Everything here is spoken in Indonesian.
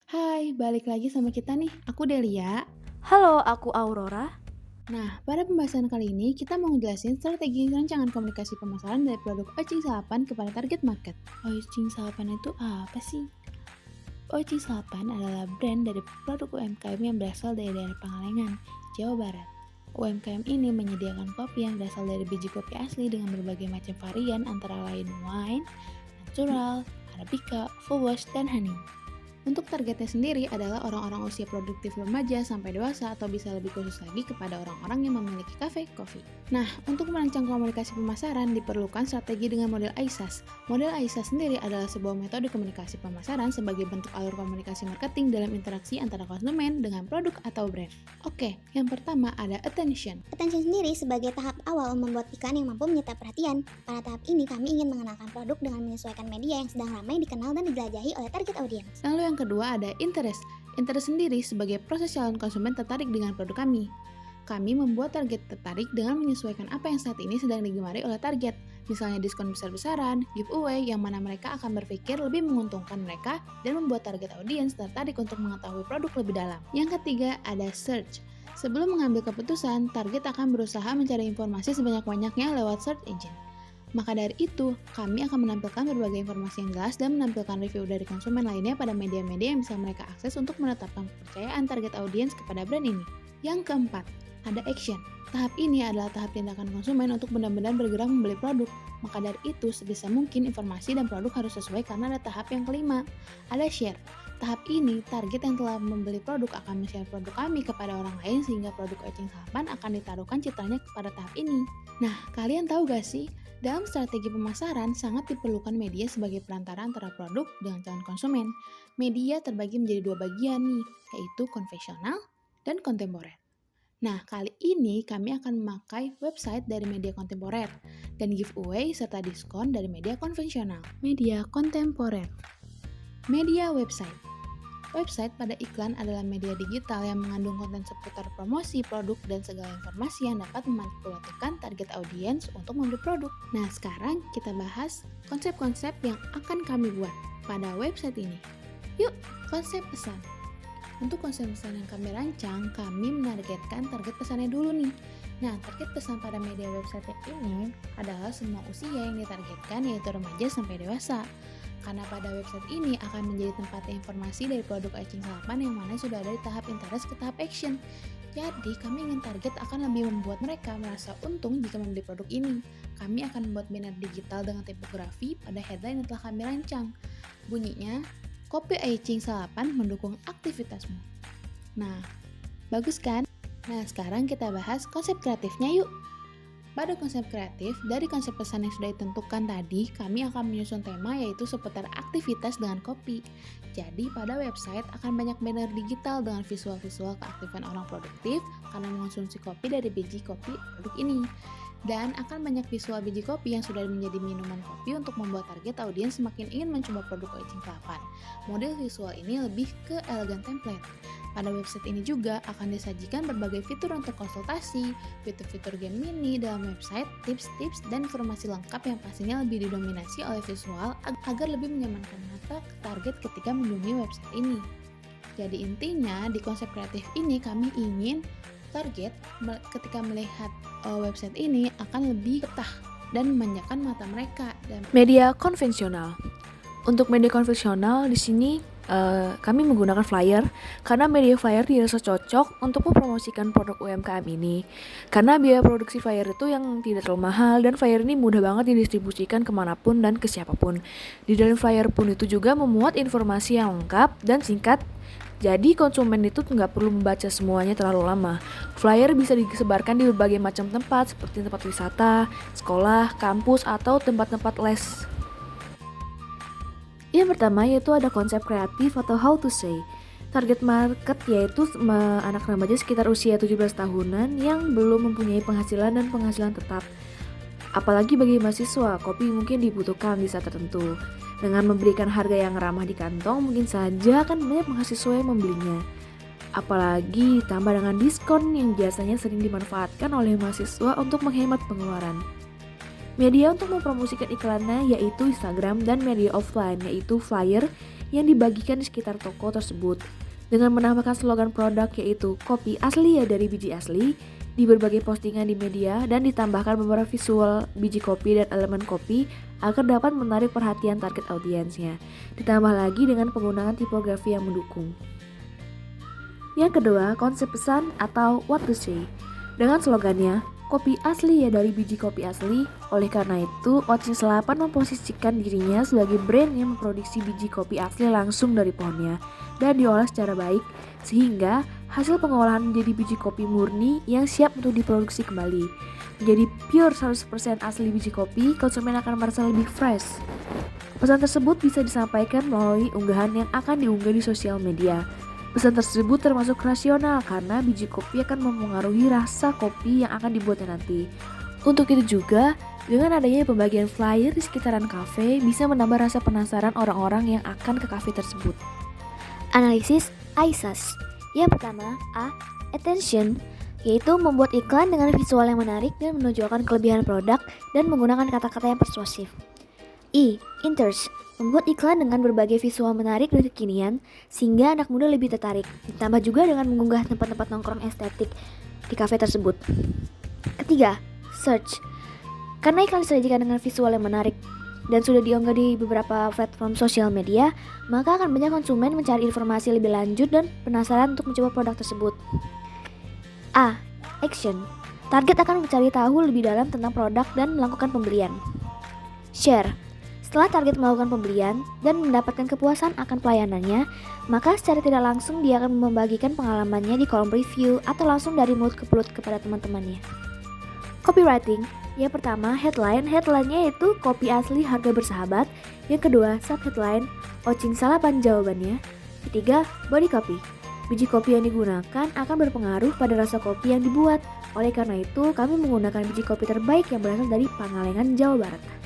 Hai, balik lagi sama kita nih. Aku Delia. Halo, aku Aurora. Nah, pada pembahasan kali ini kita mau ngejelasin strategi rancangan komunikasi pemasaran dari produk Ocing Salapan kepada target market. Ocing Salapan itu apa sih? Ocing Salapan adalah brand dari produk UMKM yang berasal dari daerah Pangalengan, Jawa Barat. UMKM ini menyediakan kopi yang berasal dari biji kopi asli dengan berbagai macam varian antara lain wine, natural, arabica, full wash, dan honey. Untuk targetnya sendiri adalah orang-orang usia produktif remaja sampai dewasa atau bisa lebih khusus lagi kepada orang-orang yang memiliki kafe kopi. Nah, untuk merancang komunikasi pemasaran diperlukan strategi dengan model AISAS. Model AISAS sendiri adalah sebuah metode komunikasi pemasaran sebagai bentuk alur komunikasi marketing dalam interaksi antara konsumen dengan produk atau brand. Oke, yang pertama ada attention. Attention sendiri sebagai tahap awal membuat iklan yang mampu menyita perhatian. Pada tahap ini kami ingin mengenalkan produk dengan menyesuaikan media yang sedang ramai dikenal dan dijelajahi oleh target audiens. Lalu yang kedua ada interest. Interest sendiri sebagai proses calon konsumen tertarik dengan produk kami. Kami membuat target tertarik dengan menyesuaikan apa yang saat ini sedang digemari oleh target. Misalnya diskon besar-besaran, giveaway yang mana mereka akan berpikir lebih menguntungkan mereka dan membuat target audiens tertarik untuk mengetahui produk lebih dalam. Yang ketiga ada search. Sebelum mengambil keputusan, target akan berusaha mencari informasi sebanyak-banyaknya lewat search engine. Maka dari itu, kami akan menampilkan berbagai informasi yang jelas dan menampilkan review dari konsumen lainnya pada media-media yang bisa mereka akses untuk menetapkan kepercayaan target audiens kepada brand ini. Yang keempat, ada action. Tahap ini adalah tahap tindakan konsumen untuk benar-benar bergerak membeli produk. Maka dari itu, sebisa mungkin informasi dan produk harus sesuai karena ada tahap yang kelima, ada share. Tahap ini, target yang telah membeli produk akan men-share produk kami kepada orang lain sehingga produk Ocing Salapan akan ditaruhkan citranya kepada tahap ini. Nah, kalian tahu gak sih? Dalam strategi pemasaran, sangat diperlukan media sebagai perantara antara produk dengan calon konsumen. Media terbagi menjadi dua bagian nih, yaitu konvensional dan kontemporer. Nah, kali ini kami akan memakai website dari media kontemporer dan giveaway serta diskon dari media konvensional. Media kontemporer. Media website. Website pada iklan adalah media digital yang mengandung konten seputar promosi produk dan segala informasi yang dapat memanipulasikan target audiens untuk membeli produk. Nah, sekarang kita bahas konsep-konsep yang akan kami buat pada website ini. Yuk, konsep pesan. Untuk konsep pesan yang kami rancang, kami menargetkan target pesannya dulu nih. Nah, target pesan pada media website ini adalah semua usia yang ditargetkan yaitu remaja sampai dewasa. Karena pada website ini akan menjadi tempat informasi dari produk Ocing Salapan yang mana sudah ada di tahap interest ke tahap action. Jadi, kami ingin target akan lebih membuat mereka merasa untung jika membeli produk ini. Kami akan membuat banner digital dengan tipografi pada headline yang telah kami rancang. Bunyinya, kopi Ocing Salapan mendukung aktivitasmu. Nah, bagus kan? Nah, sekarang kita bahas konsep kreatifnya yuk. Pada konsep kreatif, dari konsep pesan yang sudah ditentukan tadi, kami akan menyusun tema yaitu seputar aktivitas dengan kopi. Jadi, pada website akan banyak banner digital dengan visual-visual keaktifan orang produktif karena mengonsumsi kopi dari biji kopi produk ini. Dan akan banyak visual biji kopi yang sudah menjadi minuman kopi untuk membuat target audiens semakin ingin mencoba produk Ocing Salapan. Model visual ini lebih ke elegan template. Pada website ini juga akan disajikan berbagai fitur untuk konsultasi, fitur-fitur game mini dalam website, tips-tips, dan informasi lengkap yang pastinya lebih didominasi oleh visual agar lebih menyamankan mata ke target ketika mengunjungi website ini. Jadi intinya di konsep kreatif ini kami ingin target ketika melihat website ini akan lebih betah dan memanjakan mata mereka. Media konvensional. Untuk media konvensional di sini kami menggunakan flyer karena media flyer dirasa cocok untuk mempromosikan produk UMKM ini. Karena biaya produksi flyer itu yang tidak terlalu mahal dan flyer ini mudah banget didistribusikan kemanapun dan ke siapapun. Di dalam flyer pun itu juga memuat informasi yang lengkap dan singkat. Jadi konsumen itu nggak perlu membaca semuanya terlalu lama. Flyer bisa disebarkan di berbagai macam tempat seperti tempat wisata, sekolah, kampus, atau tempat-tempat les. Yang pertama yaitu ada konsep kreatif atau how to say. Target market yaitu anak remaja sekitar usia 17 tahunan yang belum mempunyai penghasilan dan penghasilan tetap. Apalagi bagi mahasiswa, kopi mungkin dibutuhkan di saat tertentu. Dengan memberikan harga yang ramah di kantong, mungkin saja akan banyak mahasiswa yang membelinya. Apalagi ditambah dengan diskon yang biasanya sering dimanfaatkan oleh mahasiswa untuk menghemat pengeluaran. Media untuk mempromosikan iklannya yaitu Instagram dan media offline yaitu flyer yang dibagikan di sekitar toko tersebut. Dengan menambahkan slogan produk yaitu kopi asli ya dari biji asli di berbagai postingan di media dan ditambahkan beberapa visual biji kopi dan elemen kopi agar dapat menarik perhatian target audiensnya. Ditambah lagi dengan penggunaan tipografi yang mendukung. Yang kedua, konsep pesan atau what to say. Dengan slogannya, kopi asli ya dari biji kopi asli. Oleh karena itu, Ocin Selapan memposisikan dirinya sebagai brand yang memproduksi biji kopi asli langsung dari pohonnya dan diolah secara baik sehingga hasil pengolahan menjadi biji kopi murni yang siap untuk diproduksi kembali. Menjadi pure 100% asli biji kopi, konsumen akan merasa lebih fresh. Pesan tersebut bisa disampaikan melalui unggahan yang akan diunggah di sosial media. Pesan tersebut termasuk rasional karena biji kopi akan mempengaruhi rasa kopi yang akan dibuatnya nanti. Untuk itu juga, dengan adanya pembagian flyer di sekitaran kafe bisa menambah rasa penasaran orang-orang yang akan ke kafe tersebut. Analisis ISAS. Yang pertama, A. Attention, yaitu membuat iklan dengan visual yang menarik dan menonjolkan kelebihan produk dan menggunakan kata-kata yang persuasif. I. Interest, membuat iklan dengan berbagai visual menarik dan kekinian sehingga anak muda lebih tertarik. Ditambah juga dengan mengunggah tempat-tempat nongkrong estetik di kafe tersebut. Ketiga, search. Karena iklan disajikan dengan visual yang menarik dan sudah diunggah di beberapa platform sosial media, maka akan banyak konsumen mencari informasi lebih lanjut dan penasaran untuk mencoba produk tersebut. A. Action. Target akan mencari tahu lebih dalam tentang produk dan melakukan pembelian. Share. Setelah target melakukan pembelian dan mendapatkan kepuasan akan pelayanannya, maka secara tidak langsung dia akan membagikan pengalamannya di kolom review atau langsung dari mulut ke mulut kepada teman-temannya. Copywriting. Yang pertama, headline. Headline-nya yaitu kopi asli harga bersahabat. Yang kedua, sub-headline. Ocin Selapan jawabannya. Ketiga, body copy. Biji kopi yang digunakan akan berpengaruh pada rasa kopi yang dibuat. Oleh karena itu, kami menggunakan biji kopi terbaik yang berasal dari Pangalengan, Jawa Barat.